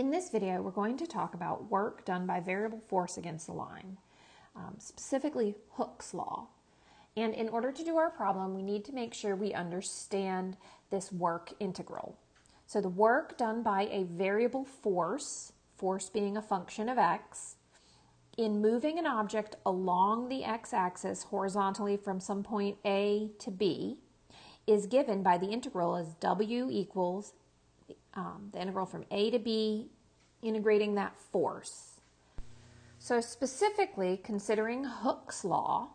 In this video, we're going to talk about work done by variable force against the line, specifically Hooke's law. And in order to do our problem, we need to make sure we understand this work integral. So the work done by a variable force, force being a function of x, in moving an object along the x-axis horizontally from some point A to B, is given by the integral as w equals the integral from A to B, integrating that force. So specifically considering Hooke's law,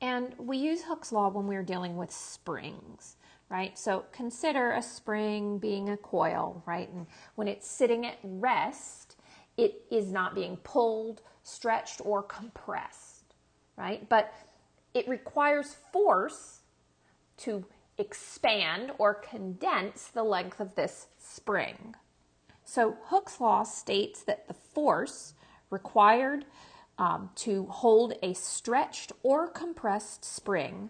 and we use Hooke's law when we're dealing with springs, right? So consider a spring being a coil, right? And when it's sitting at rest, it is not being pulled, stretched, or compressed, right? But it requires force to expand or condense the length of this spring. So Hooke's law states that the force required to hold a stretched or compressed spring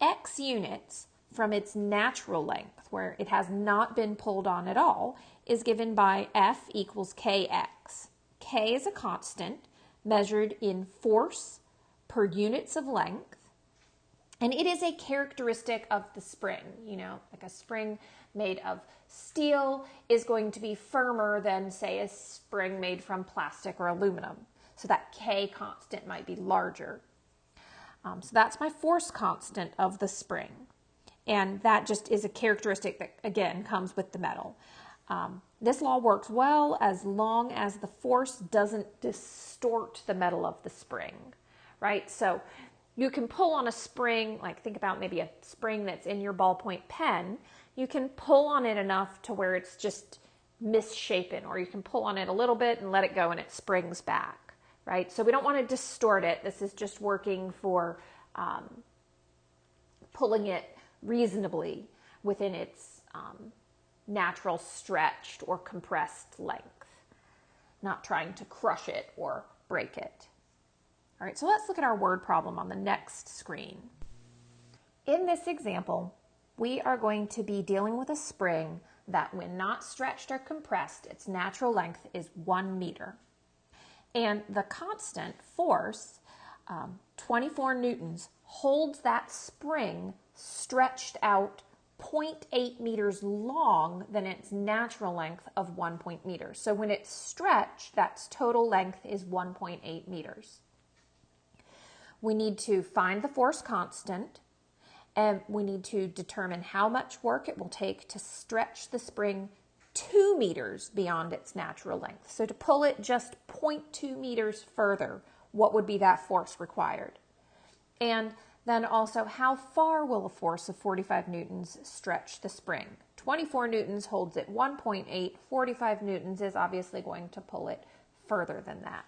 x units from its natural length, where it has not been pulled on at all, is given by F equals kx. K is a constant measured in force per units of length. And it is a characteristic of the spring. You know, like a spring made of steel is going to be firmer than, say, a spring made from plastic or aluminum. So that K constant might be larger. So that's my force constant of the spring. And that just is a characteristic that, again, comes with the metal. This law works well as long as the force doesn't distort the metal of the spring, right? So you can pull on a spring, like think about maybe a spring that's in your ballpoint pen. You can pull on it enough to where it's just misshapen, or you can pull on it a little bit and let it go and it springs back, right? So we don't want to distort it. This is just working for pulling it reasonably within its natural stretched or compressed length, not trying to crush it or break it. All right, so let's look at our word problem on the next screen. In this example, we are going to be dealing with a spring that, when not stretched or compressed, its natural length is 1 meter. And the constant force, 24 newtons, holds that spring stretched out 0.8 meters long than its natural length of 1 meter. So when it's stretched, that's total length is 1.8 meters. We need to find the force constant, and we need to determine how much work it will take to stretch the spring 2 meters beyond its natural length. So to pull it just 0.2 meters further, what would be that force required? And then also, how far will a force of 45 newtons stretch the spring? 24 newtons holds it 1.8. 45 newtons is obviously going to pull it further than that.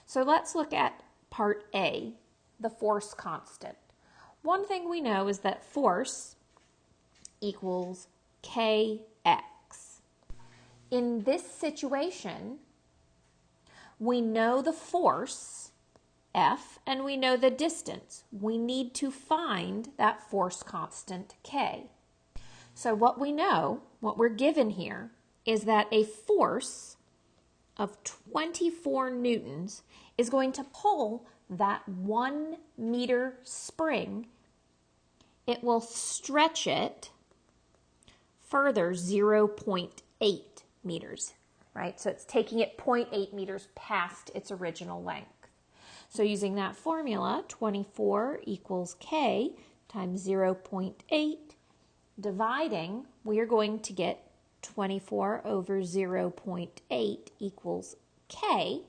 So let's look at Part A, the force constant. One thing we know is that force equals kx. In this situation, we know the force, F, and we know the distance. We need to find that force constant, K. So what we know, what we're given here, is that a force of 24 newtons is going to pull that 1 meter spring. It will stretch it further 0.8 meters, right? So it's taking it 0.8 meters past its original length. So using that formula, 24 equals K times 0.8, dividing, we are going to get 24 over 0.8 equals K.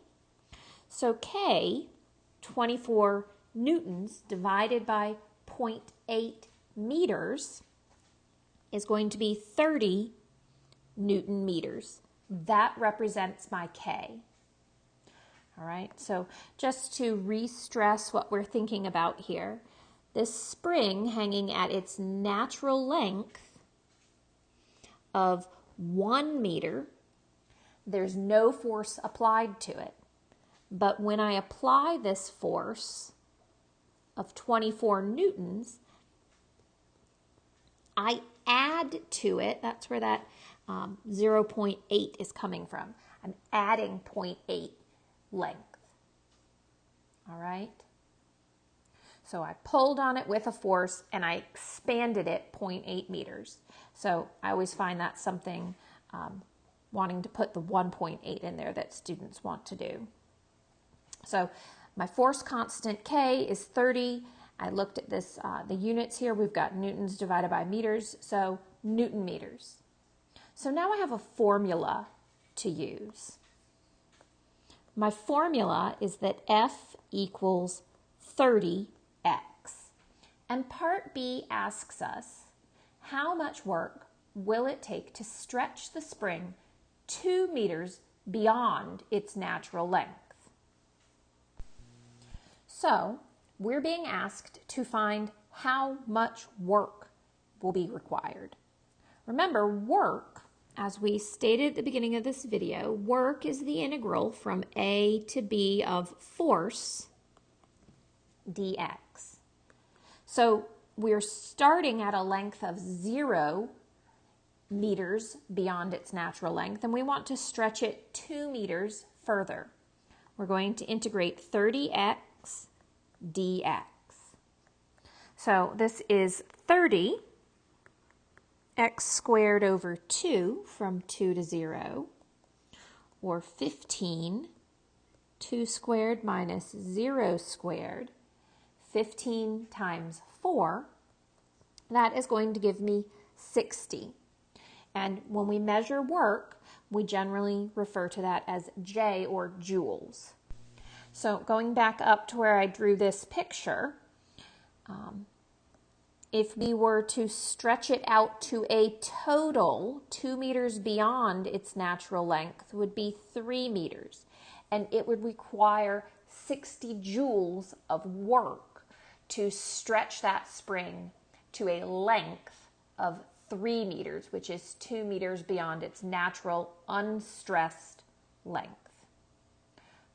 So K, 24 newtons divided by 0.8 meters, is going to be 30 Newton meters. That represents my K. All right, so just to re-stress what we're thinking about here, this spring hanging at its natural length of 1 meter, there's no force applied to it. But when I apply this force of 24 newtons, I add to it, that's where that 0.8 is coming from. I'm adding 0.8 length. All right? So I pulled on it with a force and I expanded it 0.8 meters. So I always find that something wanting to put the 1.8 in there that students want to do. So my force constant K is 30. I looked at this, the units here. We've got newtons divided by meters, so Newton meters. So now I have a formula to use. My formula is that F equals 30x. And part B asks us, how much work will it take to stretch the spring 2 meters beyond its natural length? So we're being asked to find how much work will be required. Remember, work, as we stated at the beginning of this video, work is the integral from A to B of force dx. So we're starting at a length of 0 meters beyond its natural length, and we want to stretch it 2 meters further. We're going to integrate 30x dx. So this is 30 x squared over 2 from 2 to 0, or 15, 2 squared minus 0 squared, 15 times 4, that is going to give me 60. And when we measure work, we generally refer to that as J, or joules. So going back up to where I drew this picture, if we were to stretch it out to a total 2 meters beyond its natural length would be 3 meters. And it would require 60 joules of work to stretch that spring to a length of 3 meters, which is 2 meters beyond its natural unstressed length.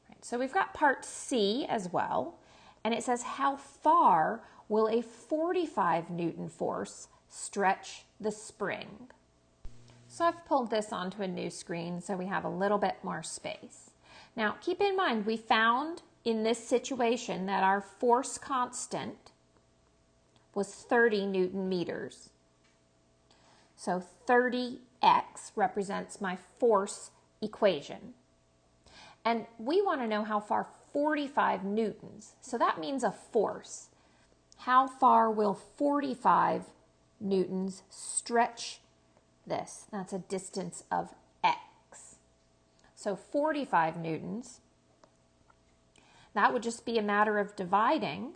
Right, so we've got part C as well, and it says how far will a 45 Newton force stretch the spring? So I've pulled this onto a new screen so we have a little bit more space. Now keep in mind, we found in this situation that our force constant was 30 Newton meters. So 30x represents my force equation. And we want to know how far 45 newtons. So that means a force. How far will 45 newtons stretch this? That's a distance of x. So 45 newtons, that would just be a matter of dividing.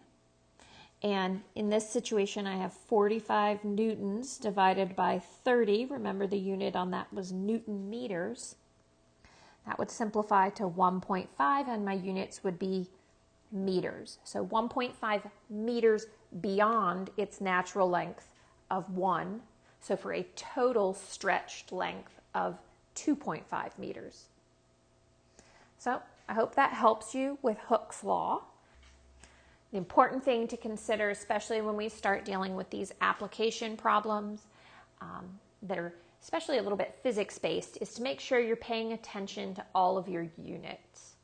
And in this situation, I have 45 newtons divided by 30. Remember, the unit on that was Newton meters. That would simplify to 1.5, and my units would be meters. So 1.5 meters beyond its natural length of 1. So for a total stretched length of 2.5 meters. So I hope that helps you with Hooke's law. The important thing to consider, especially when we start dealing with these application problems that are especially a little bit physics-based, is to make sure you're paying attention to all of your units.